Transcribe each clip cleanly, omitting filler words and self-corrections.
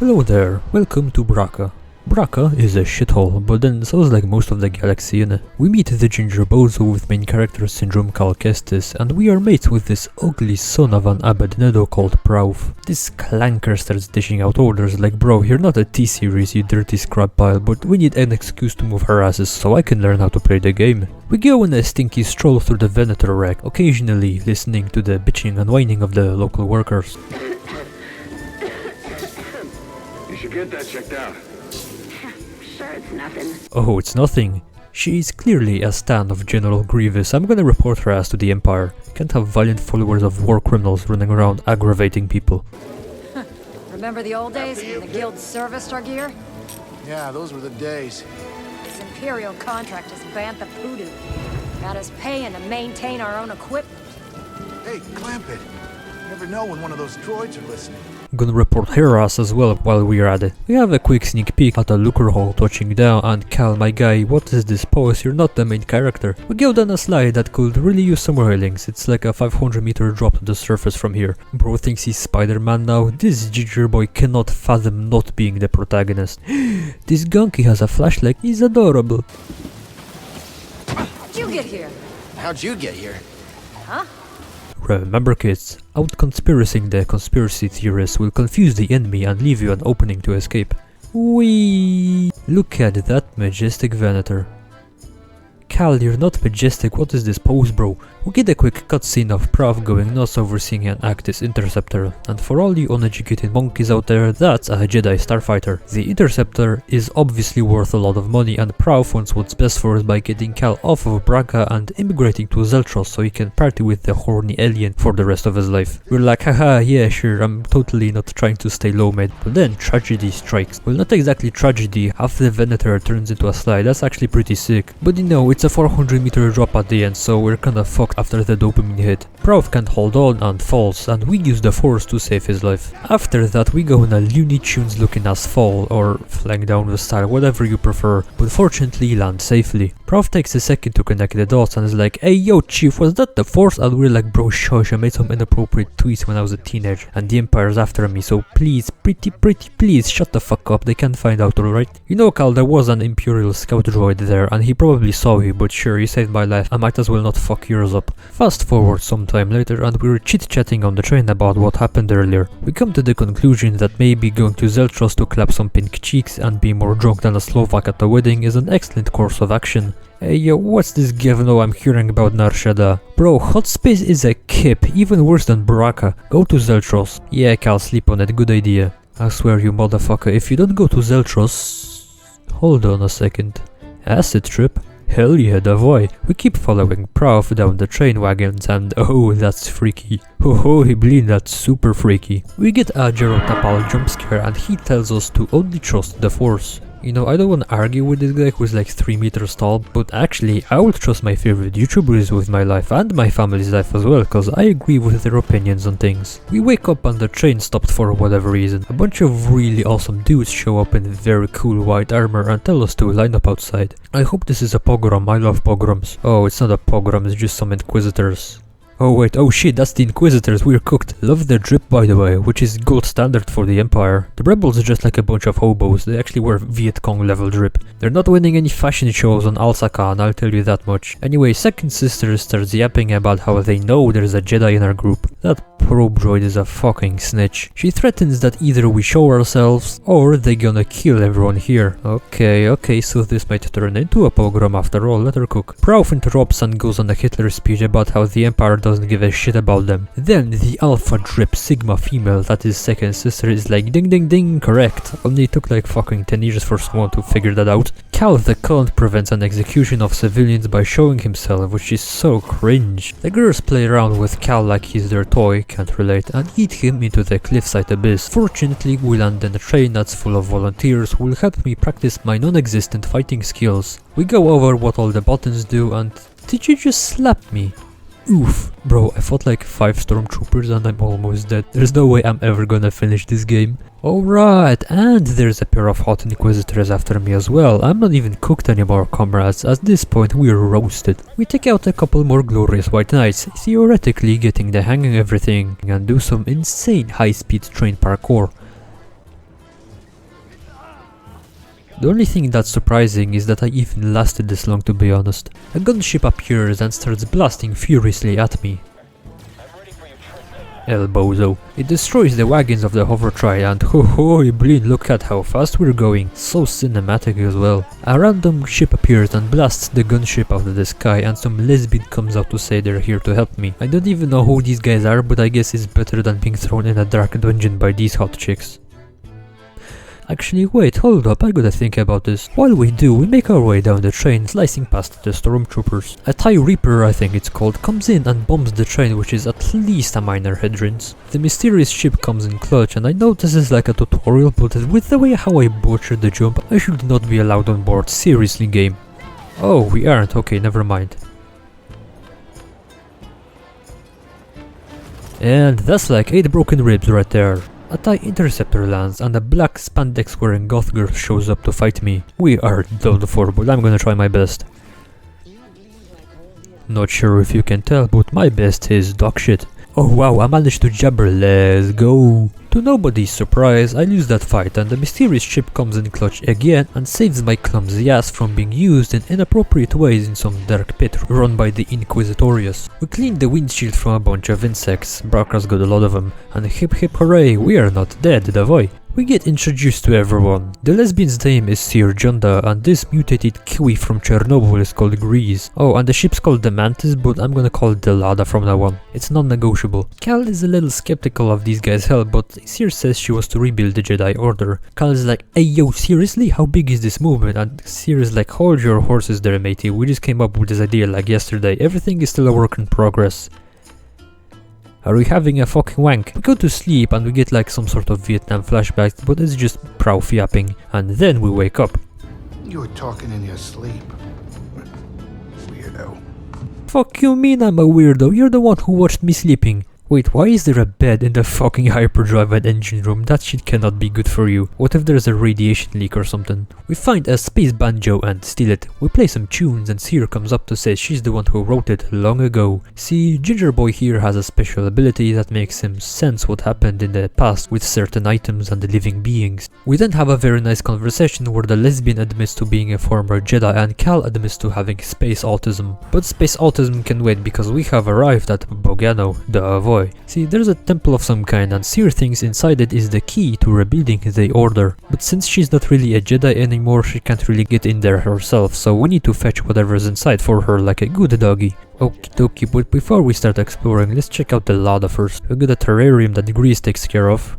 Hello there, welcome to Bracca. Bracca is a shithole, but then so's like most of the galaxy innit. We meet the ginger bozo with main character Syndrome Cal Kestis, and we are mates with this ugly son of an Abednego called Prauf. This clanker starts dishing out orders like, bro, you're not a T-series, you dirty scrap pile, but we need an excuse to move our asses so I can learn how to play the game. We go on a stinky stroll through the Venator rack, occasionally listening to the bitching and whining of the local workers. You should get that checked out. Sure, it's nothing. Oh, it's nothing. She is clearly a stan of General Grievous. I'm gonna report her ass to the Empire. Can't have violent followers of war criminals running around aggravating people. Remember the old days when the guild serviced our gear? Yeah, those were the days. This Imperial contract has banned the poodoo. Got us paying to maintain our own equipment. Hey, clamp it. You never know when one of those droids are listening. Gonna report her ass as well while we're at it. We have a quick sneak peek at a looker hole touching down, and Cal, my guy, what is this pose? You're not the main character. We go down a slide that could really use some railings. It's like a 500-meter drop to the surface from here. Bro thinks he's Spider-Man now. This ginger boy cannot fathom not being the protagonist. This gunky has a flashlight. He's adorable. How'd you get here? How'd you get here? Huh? Remember kids, out-conspiracing the conspiracy theorists will confuse the enemy and leave you an opening to escape. Whee! Look at that majestic Venator. Cal, you're not majestic, what is this pose, bro? We get a quick cutscene of Prauf going nuts overseeing an Actis Interceptor, and for all you uneducated monkeys out there, that's a Jedi starfighter. The Interceptor is obviously worth a lot of money, and Prauf wants what's best for us by getting Cal off of Bracca and immigrating to Zeltros so he can party with the horny alien for the rest of his life. We're like, haha, yeah sure, I'm totally not trying to stay low mate, but then tragedy strikes. Well, not exactly tragedy, half the Venator turns into a slide, that's actually pretty sick. But you know, it's a 400-meter drop at the end, so we're kinda fucked after the dopamine hit. Prauf can't hold on and falls, and we use the force to save his life. After that we go on a Looney Tunes looking ass fall, or flying down the style, whatever you prefer, but fortunately land safely. Prauf takes a second to connect the dots and is like, hey yo chief, was that the force? And we're like, bro shush, I made some inappropriate tweets when I was a teenager and the Empire's after me, so please, pretty please shut the fuck up, they can't find out, alright? You know Cal, there was an Imperial scout droid there and he probably saw you, but sure, you saved my life, I might as well not fuck yours up. Fast forward some time later and we were chit-chatting on the train about what happened earlier. We come to the conclusion that maybe going to Zeltros to clap some pink cheeks and be more drunk than a Slovak at a wedding is an excellent course of action. Hey yo, what's this gavno I'm hearing about Nar Shaddaa? Bro, hot space is a kip, even worse than Bracca. Go to Zeltros. Yeah, Cal, sleep on it, good idea. I swear you motherfucker, if you don't go to Zeltros... Hold on a second. Acid trip? Hell yeah, Davoy. We keep following Prauf down the train wagons and oh, that's freaky. Ho Hiblin, that's super freaky. We get a Jero Tapal jump scare and he tells us to only trust the force. You know, I don't want to argue with this guy who's like 3 meters tall, but actually I would trust my favorite YouTubers with my life and my family's life as well, cause I agree with their opinions on things. We wake up and the train stopped for whatever reason. A bunch of really awesome dudes show up in very cool white armor and tell us to line up outside. I hope this is a pogrom, I love pogroms. Oh, it's not a pogrom, it's just some inquisitors. Oh wait, oh shit, that's the Inquisitors, we're cooked. Love their drip by the way, which is gold standard for the Empire. The rebels are just like a bunch of hobos, they actually wear Viet Cong level drip. They're not winning any fashion shows on Alsaka, and I'll tell you that much. Anyway, second sister starts yapping about how they know there's a Jedi in our group. That probe droid is a fucking snitch. She threatens that either we show ourselves, or they gonna kill everyone here. Okay, so this might turn into a pogrom after all, let her cook. Prauf interrupts and goes on a Hitler speech about how the Empire doesn't give a shit about them. Then the alpha drip sigma female that is second sister is like ding ding ding correct. Only it took like fucking 10 years for someone to figure that out. Cal the Cant prevents an execution of civilians by showing himself, which is so cringe. The girls play around with Cal like he's their toy, can't relate, and eat him into the cliffside abyss. Fortunately we land in a train that's full of volunteers who will help me practice my non-existent fighting skills. We go over what all the buttons do and... Did you just slap me? Oof. Bro, I fought like 5 stormtroopers and I'm almost dead. There's no way I'm ever gonna finish this game. Alright, and there's a pair of hot inquisitors after me as well. I'm not even cooked anymore, comrades. At this point we're roasted. We take out a couple more glorious white knights, theoretically getting the hang of everything, and do some insane high-speed train parkour. The only thing that's surprising is that I even lasted this long, to be honest. A gunship appears and starts blasting furiously at me. El bozo. It destroys the wagons of the hover try and ho blin, look at how fast we're going. So cinematic as well. A random ship appears and blasts the gunship out of the sky, and some lesbian comes out to say they're here to help me. I don't even know who these guys are, but I guess it's better than being thrown in a dark dungeon by these hot chicks. Actually, wait, hold up, I gotta think about this. While we do, we make our way down the train, slicing past the stormtroopers. A TIE Reaper, I think it's called, comes in and bombs the train, which is at least a minor hindrance. The mysterious ship comes in clutch, and I know this is like a tutorial, but with the way how I butchered the jump, I should not be allowed on board. Seriously, game. Oh, we aren't, okay, never mind. And that's like 8 broken ribs right there. A TIE Interceptor lands and a black spandex wearing goth girl shows up to fight me. We are done for, but I'm gonna try my best. Not sure if you can tell, but my best is dog shit. Oh wow, I managed to jabber, let's go. To nobody's surprise, I lose that fight and the mysterious ship comes in clutch again and saves my clumsy ass from being used in inappropriate ways in some dark pit run by the Inquisitorius. We cleaned the windshield from a bunch of insects, Bracra's got a lot of them, and hip hip hooray, we are not dead, Davoy. We get introduced to everyone. The lesbian's name is Sir Jonda, and this mutated kiwi from Chernobyl is called GREEEZY. Oh, and the ship's called the Mantis, but I'm gonna call it the Lada from now on. It's non-negotiable. Cal is a little skeptical of these guys' help, but Sir says she was to rebuild the Jedi Order. Cal is like, hey yo, seriously? How big is this movement? And Sir is like, hold your horses there, matey. We just came up with this idea like yesterday. Everything is still a work in progress. Are we having a fucking wank? We go to sleep and we get like some sort of Vietnam flashbacks, but it's just prow yapping. And then we wake up. You were talking in your sleep. Weirdo. Fuck you mean I'm a weirdo? You're the one who watched me sleeping. Wait, why is there a bed in the fucking hyperdrive and engine room? That shit cannot be good for you. What if there's a radiation leak or something? We find a space banjo and steal it. We play some tunes and Sir comes up to say she's the one who wrote it long ago. See, Ginger Boy here has a special ability that makes him sense what happened in the past with certain items and living beings. We then have a very nice conversation where the lesbian admits to being a former Jedi and Cal admits to having space autism. But space autism can wait because we have arrived at Bogano, the Avoy. See, there's a temple of some kind and Sir thinks inside it is the key to rebuilding the Order. But since she's not really a Jedi anymore, she can't really get in there herself, so we need to fetch whatever's inside for her like a good doggy. Okie dokie, but before we start exploring, let's check out the Lada first. We got a terrarium that GREEEZY takes care of.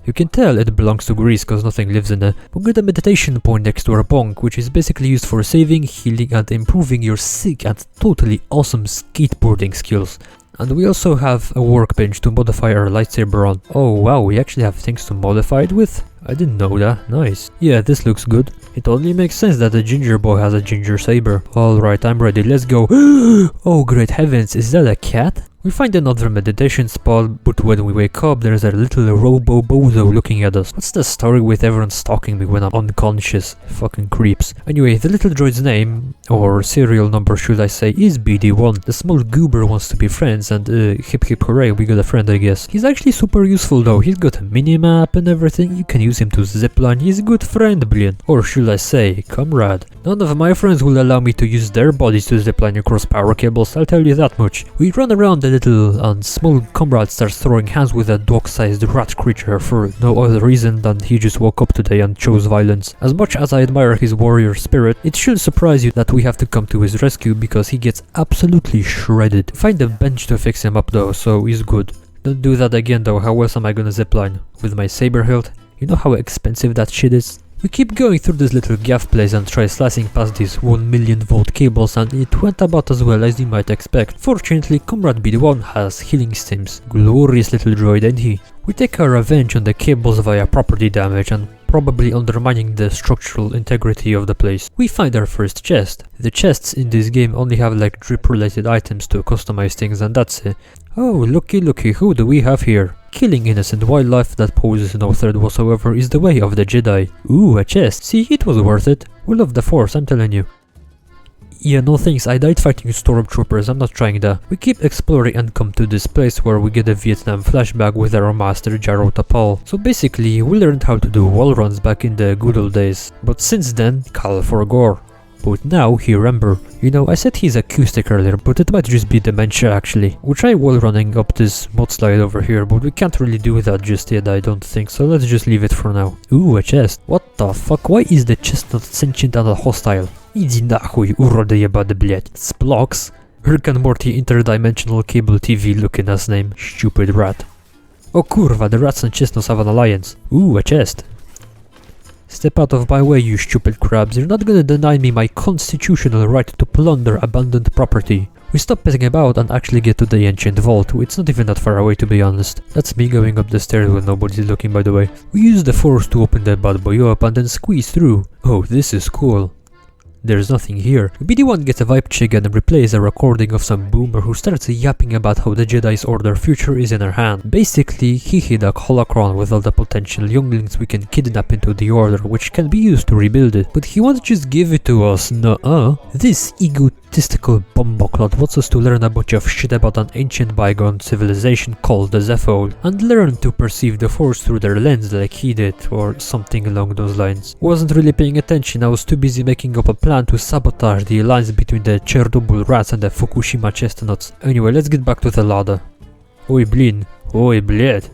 You can tell it belongs to GREEEZY cause nothing lives in it. We got a meditation point next to our bonk, which is basically used for saving, healing and improving your sick and totally awesome skateboarding skills. And we also have a workbench to modify our lightsaber on. Oh wow, we actually have things to modify it with? I didn't know that. Nice. Yeah, this looks good. It only makes sense that the ginger boy has a ginger saber. Alright, I'm ready, let's go. Oh great heavens, is that a cat? We find another meditation spot, but when we wake up there's a little robo-bozo looking at us. What's the story with everyone stalking me when I'm unconscious? Fucking creeps. Anyway, the little droid's name, or serial number should I say, is BD1. The small goober wants to be friends and hip hip hooray, we got a friend I guess. He's actually super useful though, he's got a mini-map and everything, you can use him to zipline, he's a good friend, brilliant. Or should I say, comrade. None of my friends will allow me to use their bodies to zipline across power cables, I'll tell you that much. We run around the little and small comrade starts throwing hands with a dog-sized rat creature for no other reason than he just woke up today and chose violence. As much as I admire his warrior spirit, it shouldn't surprise you that we have to come to his rescue because he gets absolutely shredded. Find a bench to fix him up though, so he's good. Don't do that again though, how else am I gonna zipline? With my saber hilt? You know how expensive that shit is? We keep going through this little gaff place and try slicing past these 1,000,000 volt cables and it went about as well as you might expect. Fortunately, Comrade BD1 has healing stims. Glorious little droid, ain't he? We take our revenge on the cables via property damage and probably undermining the structural integrity of the place. We find our first chest. The chests in this game only have like drip related items to customize things and that's it. Oh, looky, who do we have here? Killing innocent wildlife that poses no threat whatsoever is the way of the Jedi. Ooh, a chest. See, it was worth it. We love the Force, I'm telling you. Yeah, no thanks, I died fighting stormtroopers, I'm not trying that. We keep exploring and come to this place where we get a Vietnam flashback with our master Jaro Tapal. So basically, we learned how to do wall runs back in the good old days. But since then, call for gore. But now he remember. You know, I said he's acoustic earlier, but it might just be dementia actually. We try wall running up this mudslide over here, but we can't really do that just yet, I don't think, so let's just leave it for now. Ooh, a chest. What the fuck, why is the chest not sentient and hostile? Иди нахуй, уроды ебаный, блять. Splocks? Rick and Morty interdimensional cable TV looking ass name. Stupid rat. Oh kurwa, the rats and chestnuts have an alliance. Ooh, a chest. Step out of my way, you stupid crabs. You're not gonna deny me my constitutional right to plunder abandoned property. We stop pissing about and actually get to the ancient vault. It's not even that far away, to be honest. That's me going up the stairs when nobody's looking, by the way. We use the force to open the bad boy up and then squeeze through. Oh, this is cool. There's nothing here. BD1 gets a vibe check and replays a recording of some boomer who starts yapping about how the Jedi's order future is in her hand. Basically, he hid a holocron with all the potential younglings we can kidnap into the order, which can be used to rebuild it. But he won't just give it to us, nuh-uh. This egotistical bumbleclot wants us to learn a bunch of shit about an ancient bygone civilization called the Zephol, and learn to perceive the force through their lens like he did, or something along those lines. Wasn't really paying attention, I was too busy making up a plan to sabotage the alliance between the Chernobyl rats and the Fukushima chestnuts. Anyway, let's get back to the ladder. Oi blin, oi bled.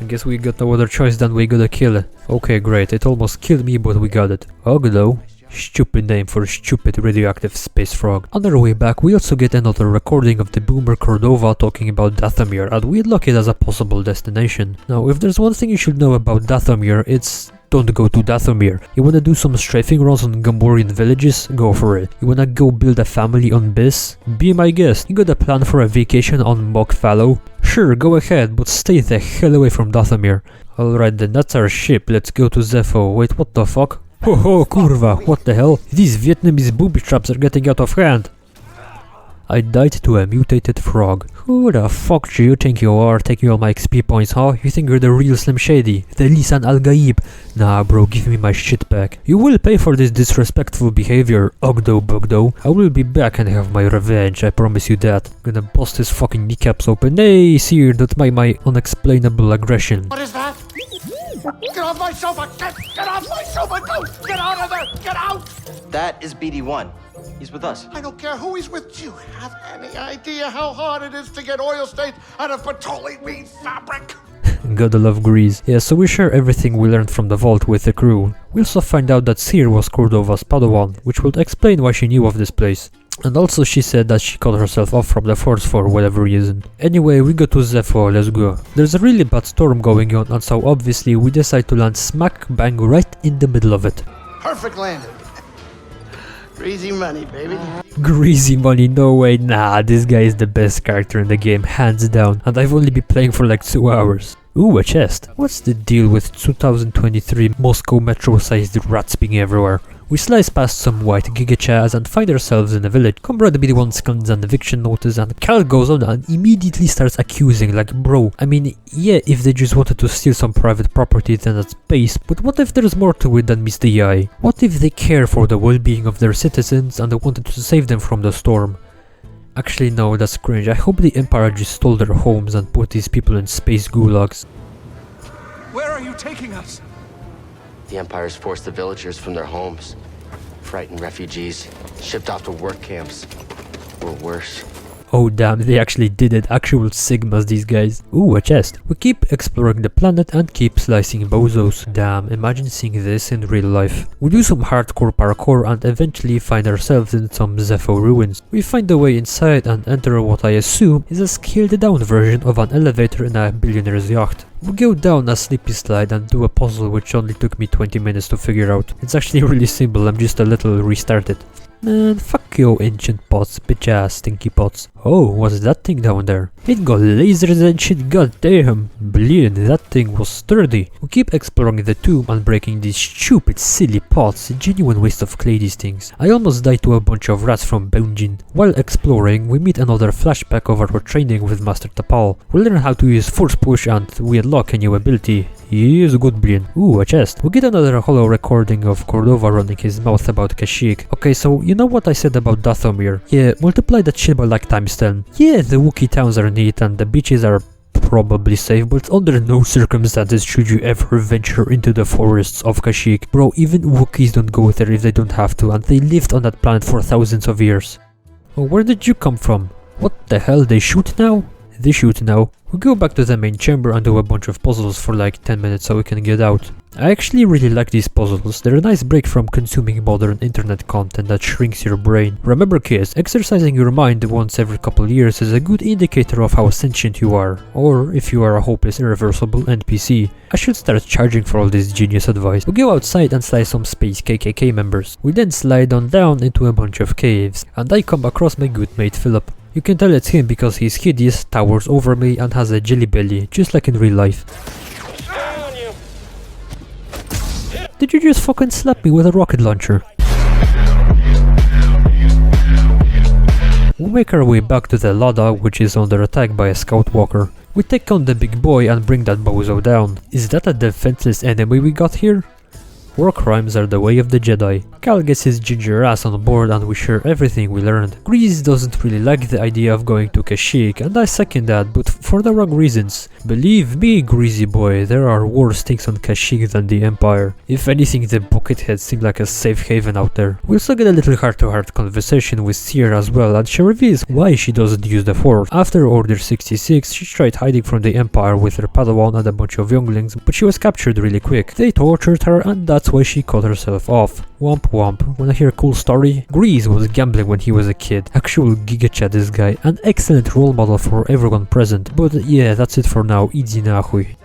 I guess we got no other choice than we gotta kill it. Okay, great, it almost killed me, but we got it. Ogdo. Stupid name for a stupid radioactive space frog. On our way back, we also get another recording of the boomer Cordova talking about Dathomir, and we lock it as a possible destination. Now, if there's one thing you should know about Dathomir, it's don't go to Dathomir. You wanna do some strafing runs on Gamorrean villages? Go for it. You wanna go build a family on Biss? Be my guest. You got a plan for a vacation on Mog Fallow? Sure, go ahead, but stay the hell away from Dathomir. Alright then, that's our ship. Let's go to Zepho. Wait, what the fuck? Ho ho, kurva, what the hell? These Vietnamese booby traps are getting out of hand. I died to a mutated frog. Who the fuck do you think you are, taking all my XP points, huh? You think you're the real Slim Shady? The Lisan Al Gaib? Nah bro, give me my shit back. You will pay for this disrespectful behavior, Ogdo Bugdo. I will be back and have my revenge, I promise you that. Gonna bust his fucking kneecaps open. Hey, sir, that's my unexplainable aggression. What is that? Get off my sofa! Get off my sofa! Don't! Get out of there! Get out! That is BD1. He's with us. I don't care who he's with. Do you have any idea how hard it is to get oil stains out of petroleum bead fabric? Gotta love grease. Yeah, so we share everything we learned from the vault with the crew. We also find out that Seer was Cordova's Padawan, which would explain why she knew of this place. And also she said that she cut herself off from the force for whatever reason. Anyway, we go to Zepho, let's go. There's a really bad storm going on, and so obviously we decide to land smack bang right in the middle of it. Perfect landing. Greasy money, baby. Greasy money, no way, nah, this guy is the best character in the game, hands down, and I've only been playing for like 2 hours. Ooh, a chest. What's the deal with 2023 Moscow metro-sized rats being everywhere? We slice past some white gigachas and find ourselves in a village. Comrade BD1 scans an eviction notice and Cal goes on and immediately starts accusing, like, bro, I mean, yeah, if they just wanted to steal some private property then that's base, but what if there's more to it than meets the eye? What if they care for the well-being of their citizens and they wanted to save them from the storm? Actually no, that's cringe. I hope the Empire just stole their homes and put these people in space gulags. Where are you taking us? The Empire's forced the villagers from their homes. Frightened refugees, shipped off to work camps. Or worse. Oh damn, they actually did it. Actual Sigmas, these guys. Ooh, a chest. We keep exploring the planet and keep slicing bozos. Damn, imagine seeing this in real life. We do some hardcore parkour and eventually find ourselves in some Zepho ruins. We find a way inside and enter what I assume is a scaled down version of an elevator in a billionaire's yacht. We go down a sleepy slide and do a puzzle which only took me 20 minutes to figure out. It's actually really simple, I'm just a little restarted. Man, fuck you ancient pots, bitch ass stinky pots. Oh, what's that thing down there? It got lasers and shit, goddamn. Blin, that thing was sturdy. We keep exploring the tomb and breaking these stupid silly pots, a genuine waste of clay these things. I almost died to a bunch of rats from Bunjin. While exploring, we meet another flashback of our training with Master Tapal. We learn how to use force push and we unlock a new ability. He is good, Blin. Ooh, a chest. We get another hollow recording of Cordova running his mouth about Kashyyyk. Okay, so you know what I said about Dathomir? Yeah, multiply that shit by like times 10. Yeah, the Wookiee towns are neat and the beaches are probably safe, but under no circumstances should you ever venture into the forests of Kashyyyk. Bro, even Wookiees don't go there if they don't have to, and they lived on that planet for thousands of years. Oh, where did you come from? What the hell, they shoot now? They shoot now. We go back to the main chamber and do a bunch of puzzles for like 10 minutes so we can get out. I actually really like these puzzles, they're a nice break from consuming modern internet content that shrinks your brain. Remember kids, exercising your mind once every couple years is a good indicator of how sentient you are, or if you are a hopeless irreversible NPC. I should start charging for all this genius advice. We go outside and slice some space KKK members. We then slide on down into a bunch of caves, and I come across my good mate Philip. You can tell it's him because he's hideous, towers over me and has a jelly belly, just like in real life. Did you just fucking slap me with a rocket launcher? We make our way back to the Lada, which is under attack by a scout walker. We take on the big boy and bring that bozo down. Is that a defenseless enemy we got here? War crimes are the way of the Jedi. Cal gets his ginger ass on board and we share everything we learned. GREEEZY doesn't really like the idea of going to Kashyyyk, and I second that, but for the wrong reasons. Believe me, GREEEZY boy, there are worse things on Kashyyyk than the Empire. If anything, the Bucketheads seem like a safe haven out there. We also get a little heart-to-heart conversation with Seer as well, and she reveals why she doesn't use the Force. After Order 66, she tried hiding from the Empire with her Padawan and a bunch of younglings, but she was captured really quick. They tortured her, and that's why she cut herself off. Womp womp. Wanna hear a cool story? GREEEZY was gambling when he was a kid. Actual gigachat this guy. An excellent role model for everyone present. But yeah, that's it for now. Idzi nachuj.